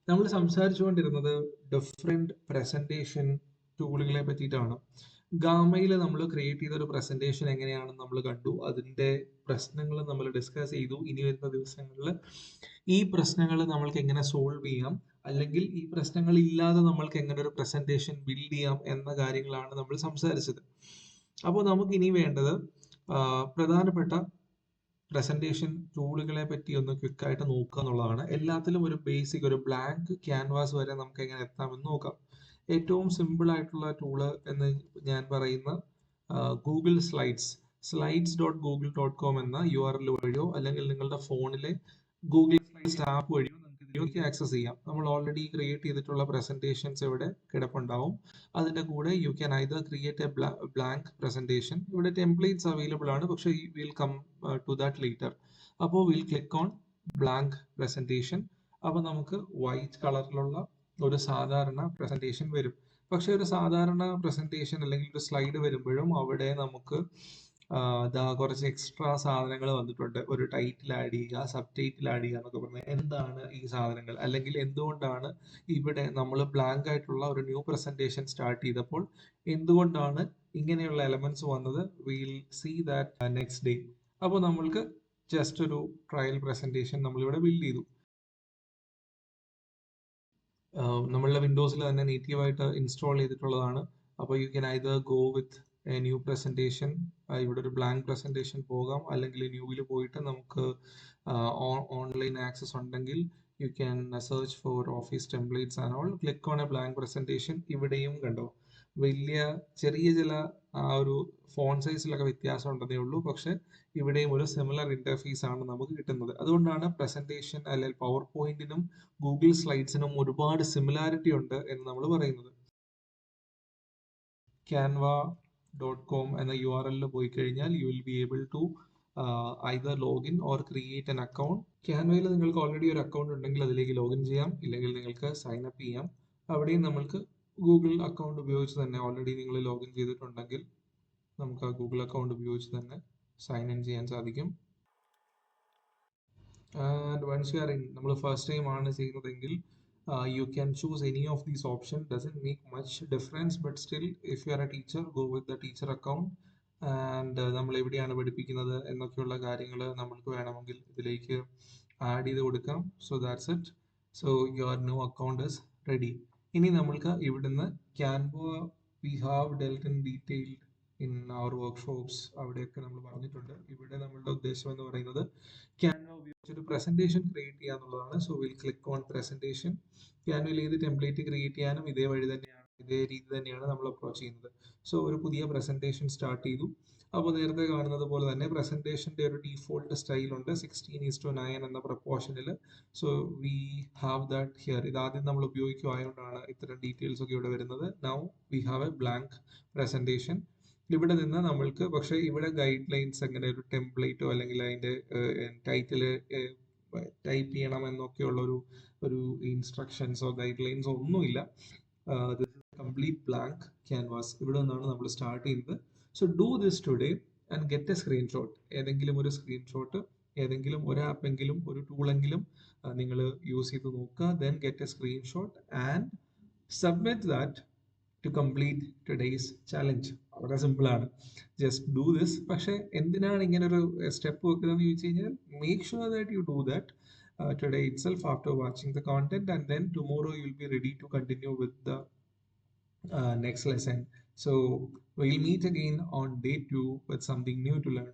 നമ്മൾ സംസാരിച്ചുകൊണ്ടിരുന്നത് different presentation ടൂളുകളെ പറ്റിയിട്ടാണ്. ഗാമയിൽ നമ്മൾ ക്രിയേറ്റ് ചെയ്ത ഒരു പ്രസന്റേഷൻ എങ്ങനെയാണെന്ന് നമ്മൾ കണ്ടു. അതിന്റെ പ്രശ്നങ്ങൾ നമ്മൾ ഡിസ്കസ് ചെയ്തു. ഇനി വരുന്ന ദിവസങ്ങളിൽ ഈ പ്രശ്നങ്ങൾ നമ്മൾക്ക് എങ്ങനെ സോൾവ് ചെയ്യാം, അല്ലെങ്കിൽ ഈ പ്രശ്നങ്ങൾ ഇല്ലാതെ നമ്മൾക്ക് എങ്ങനെ ഒരു പ്രസന്റേഷൻ ബിൽഡ് ചെയ്യാം എന്ന കാര്യങ്ങളാണ് നമ്മൾ സംസാരിച്ചത്. അപ്പോൾ നമുക്ക് ഇനി വേണ്ടത് പ്രധാനപ്പെട്ട പ്രസന്റേഷൻ ടൂളുകളെ പറ്റി ഒന്ന് ക്വിക്കായിട്ട് നോക്കുക എന്നുള്ളതാണ്. എല്ലാത്തിലും ഒരു ബേസിക് ഒരു ബ്ലാങ്ക് ക്യാൻവാസ് വരെ നമുക്ക് എങ്ങനെ എത്താമെന്ന് നോക്കാം. ഏറ്റവും സിമ്പിൾ ആയിട്ടുള്ള ടൂള് എന്ന് ഞാൻ പറയുന്ന ഗൂഗിൾ slides.google.com എന്ന URL വഴിയോ അല്ലെങ്കിൽ നിങ്ങളുടെ ഫോണിലെ ഗൂഗിൾ സ്ലൈഡ്സ് ആപ്പ് വഴിയോ നിങ്ങൾക്ക് ഇതിലേക്ക് ആക്സസ് ചെയ്യാം. നമ്മൾ ഓൾറെഡി ക്രിയേറ്റ് ചെയ്തിട്ടുള്ള പ്രസന്റേഷൻസ് ഇവിടെ കിടപ്പുണ്ടാവും. അതിന്റെ കൂടെ you can either create a blank presentation. ഇവിടെ ടെംപ്ലേറ്റ്സ് അവൈലബിൾ ആണ്, പക്ഷേ will come to that later. അപ്പോൾ will click on blank presentation. അപ്പോൾ നമുക്ക് വൈറ്റ് കളറിലുള്ള ഒരു സാധാരണ പ്രസന്റേഷൻ വരും. പക്ഷെ ഒരു സാധാരണ പ്രസന്റേഷൻ അല്ലെങ്കിൽ ഒരു സ്ലൈഡ് വരുമ്പോഴും അവിടെ നമുക്ക് കുറച്ച് എക്സ്ട്രാ സാധനങ്ങൾ വന്നിട്ടുണ്ട്. ഒരു ടൈറ്റിൽ ആഡ് ചെയ്യുക, സബ് ടൈറ്റിൽ ആഡ് ചെയ്യുക എന്നൊക്കെ പറഞ്ഞാൽ എന്താണ് ഈ സാധനങ്ങൾ, അല്ലെങ്കിൽ എന്തുകൊണ്ടാണ് ഇവിടെ നമ്മൾ ബ്ലാങ്ക് ആയിട്ടുള്ള ഒരു ന്യൂ പ്രസന്റേഷൻ സ്റ്റാർട്ട് ചെയ്തപ്പോൾ എന്തുകൊണ്ടാണ് ഇങ്ങനെയുള്ള എലമെന്റ്സ് വന്നത്? Will see that next day. അപ്പോൾ നമ്മൾക്ക് ജസ്റ്റ് ഒരു ട്രയൽ പ്രസന്റേഷൻ നമ്മളിവിടെ ബിൽഡ് ചെയ്തു. നമ്മളുടെ വിൻഡോസിൽ തന്നെ നേറ്റീവായിട്ട് ഇൻസ്റ്റാൾ ചെയ്തിട്ടുള്ളതാണ്. അപ്പോൾ U can either go with a new presentation. ഇവിടെ ഒരു ബ്ലാങ്ക് പ്രസന്റേഷൻ പോകാം, അല്ലെങ്കിൽ ന്യൂവിൽ പോയിട്ട് നമുക്ക് ഓൺലൈൻ ആക്സസ് ഉണ്ടെങ്കിൽ you can search for office templates and all. Click on A blank presentation. ഇവിടെയും കണ്ടോ ചെറിയ ചില ഒരു ഫോൺ സൈസിലൊക്കെ വ്യത്യാസം ഉണ്ടെന്നേ ഉള്ളൂ, പക്ഷെ ഇവിടെയും ഒരു സിമിലർ ഇന്റർഫേസ് ആണ് നമുക്ക് കിട്ടുന്നത്. അതുകൊണ്ടാണ് പ്രസന്റേഷൻ അല്ലെങ്കിൽ പവർ പോയിന്റിനും ഗൂഗിൾ സ്ലൈഡ്സിനും ഒരുപാട് സിമിലാരിറ്റി ഉണ്ട് എന്ന് നമ്മൾ പറയുന്നത്. canva.com എന്ന URL പോയി കഴിഞ്ഞാൽ you will be able to either login or create an account. ക്യാൻവയിൽ നിങ്ങൾക്ക് ഓൾറെഡി ഒരു അക്കൗണ്ട് ഉണ്ടെങ്കിൽ അതിലേക്ക് ലോഗിൻ ചെയ്യാം, ഇല്ലെങ്കിൽ നിങ്ങൾക്ക് സൈൻ അപ്പ് ചെയ്യാം. അവിടെയും നമ്മൾക്ക് ഗൂഗിൾ അക്കൗണ്ട് ഉപയോഗിച്ച് തന്നെ, ഓൾറെഡി നിങ്ങൾ ലോഗിൻ ചെയ്തിട്ടുണ്ടെങ്കിൽ നമുക്ക് ആ ഗൂഗിൾ അക്കൗണ്ട് ഉപയോഗിച്ച് തന്നെ സൈൻ ഇൻ ചെയ്യാൻ സാധിക്കും. And once you are in, നമ്മൾ ഫസ്റ്റ് ടൈം ആണ് ചെയ്യുന്നതെങ്കിൽ you can choose any of these options. Doesn't make much difference, but still if you are a teacher, go with the teacher account. And നമ്മൾ എവിടെയാണ് പഠിപ്പിക്കുന്നത് എന്നൊക്കെയുള്ള കാര്യങ്ങൾ നമ്മൾക്ക് വേണമെങ്കിൽ ഇതിലേക്ക് ആഡ് ചെയ്ത് കൊടുക്കാം. So that's it. So your new account is ready. ഇനി നമ്മൾക്ക് ഇവിടുന്ന് Canva we have dealt in detailed in our workshops, അവിടെയൊക്കെ നമ്മൾ പറഞ്ഞിട്ടുണ്ട്. ഇവിടെ നമ്മളുടെ ഉദ്ദേശം എന്ന് പറയുന്നത് ക്യാൻവ ഉപയോഗിച്ച് ഒരു പ്രസന്റേഷൻ ക്രിയേറ്റ് ചെയ്യുക എന്നുള്ളതാണ്. So will click on presentation. ക്യാൻവയിൽ ഏത് ടെംപ്ലേറ്റ് ക്രിയേറ്റ് ചെയ്യാനും ഇതേ രീതി തന്നെയാണ് നമ്മൾ അപ്രോച്ച് ചെയ്യുന്നത്. സോ ഒരു പുതിയ പ്രസന്റേഷൻ സ്റ്റാർട്ട് ചെയ്തു. അപ്പോൾ നേരത്തെ കാണുന്നത് പോലെ തന്നെ പ്രസന്റേഷന്റെ ഒരു ഡീഫോൾട്ട് സ്റ്റൈൽ ഉണ്ട്, 16:9 എന്ന പ്രപ്പോർഷനിൽ. So we have that here. ഇത് ആദ്യം നമ്മൾ ഉപയോഗിക്കുമായതുകൊണ്ടാണ് ഇത്തരം ഡീറ്റെയിൽസ് ഒക്കെ ഇവിടെ വരുന്നത്. Now we have a blank presentation. ഇവിടെ നിന്ന് നമ്മൾക്ക് പക്ഷേ ഇവിടെ ഗൈഡ് ലൈൻസ്, എങ്ങനെ ഒരു ടെംപ്ലേറ്റോ അല്ലെങ്കിൽ അതിന്റെ ടൈറ്റില് ടൈപ്പ് ചെയ്യണം എന്നൊക്കെയുള്ള ഒരു ഇൻസ്ട്രക്ഷൻസോ ഗൈഡ് ലൈൻസോ ഒന്നുമില്ല. Complete blank canvas. ഇവിടെ നിന്നാണ് നമ്മൾ സ്റ്റാർട്ട് ചെയ്യുന്നത്. So do this today and get a screenshot. ഏതെങ്കിലും ഒരു സ്ക്രീൻഷോട്ട്, ഏതെങ്കിലും ഒരു ആപ്പെങ്കിലും ഒരു ടൂളെങ്കിലും നിങ്ങൾ യൂസ് ചെയ്ത് നോക്കുക. Then get a screenshot and submit that to complete today's challenge. വളരെ സിമ്പിൾ ആണ്. Just do this. പക്ഷെ എന്തിനാണ് ഇങ്ങനെ ഒരു സ്റ്റെപ്പ് വെക്കുന്നതെന്ന് ചോദിച്ചു കഴിഞ്ഞാൽ, make sure that you do that today itself after watching the content, and then tomorrow you'll be ready to continue with the next lesson. So we'll meet again on day 2 with something new to learn.